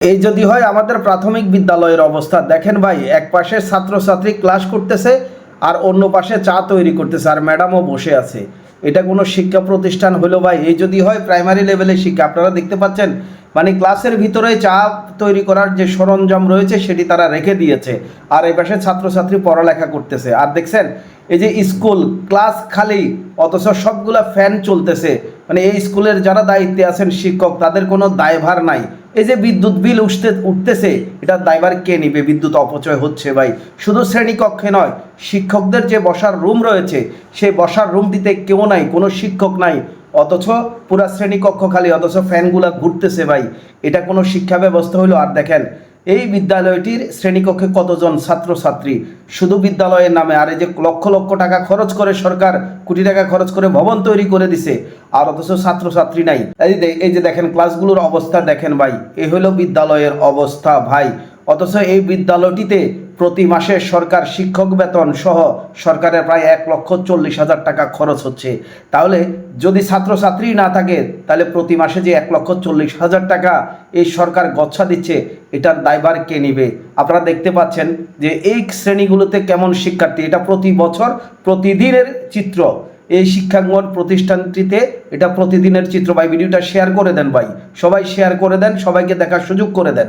এই যদি হয় আমাদের প্রাথমিক বিদ্যালয়ের অবস্থা দেখেন ভাই, এক পাশে ছাত্রছাত্রী ক্লাস করতেছে আর অন্য পাশে চা তৈরি করতেছে আর ম্যাডামও বসে আছে। এটা কোনো শিক্ষা প্রতিষ্ঠান হলো ভাই? এই যদি হয় প্রাইমারি লেভেলের শিক্ষা। আপনারা দেখতে পাচ্ছেন মানে ক্লাসের ভিতরে চা তৈরি করার যে সরঞ্জাম রয়েছে সেটি তারা রেখে দিয়েছে, আর এই পাশে ছাত্রছাত্রী পড়ালেখা করতেছে। আর দেখছেন এই যে স্কুল ক্লাস খালি, অথচ সবগুলা ফ্যান চলতেছে। মানে এই স্কুলের যারা দায়িত্বে আছেন শিক্ষক, তাদের কোনো দায়ভার নাই। এই যে বিদ্যুৎ বিল উঠতেছে, এটার দায়ভার কে নিবে? বিদ্যুৎ অপচয় হচ্ছে ভাই, শুধু শ্রেণীকক্ষে নয়, শিক্ষকদের যে বসার রুম রয়েছে সেই বসার রুমটিতে কেউ নাই, কোনো শিক্ষক নাই, অথচ পুরা শ্রেণীকক্ষ খালি, অথচ ফ্যানগুলা ঘুরতেছে ভাই। এটা কোনো শিক্ষা ব্যবস্থা হলো? আর দেখেন এই বিদ্যালয়টির শ্রেণীকক্ষে কতজন ছাত্রছাত্রী, শুধু বিদ্যালয়ের নামে। আর এই যে লক্ষ লক্ষ টাকা খরচ করে সরকার, কোটি টাকা খরচ করে ভবন তৈরি করে দিছে, আর অথচ ছাত্রছাত্রী নাই। এই যে দেখেন ক্লাসগুলোর অবস্থা দেখেন ভাই, এ হলো বিদ্যালয়ের অবস্থা ভাই। অথচ এই বিদ্যালয়টিতে প্রতি মাসে সরকার শিক্ষক বেতন সহ সরকারের প্রায় 1,40,000 টাকা খরচ হচ্ছে। তাহলে যদি ছাত্রছাত্রী না থাকে, তাহলে প্রতি মাসে যে 1,40,000 টাকা এই সরকার গচ্ছা দিচ্ছে, এটার দায়ভার কে নিবে? আপনারা দেখতে পাচ্ছেন যে এই শ্রেণীগুলোতে কেমন শিক্ষার্থী, এটা প্রতি বছর প্রতিদিনের চিত্র। এই শিক্ষাঙ্গন প্রতিষ্ঠানটিতে এটা প্রতিদিনের চিত্র ভাই। ভিডিওটা শেয়ার করে দেন ভাই, সবাই শেয়ার করে দেন, সবাইকে দেখার সুযোগ করে দেন।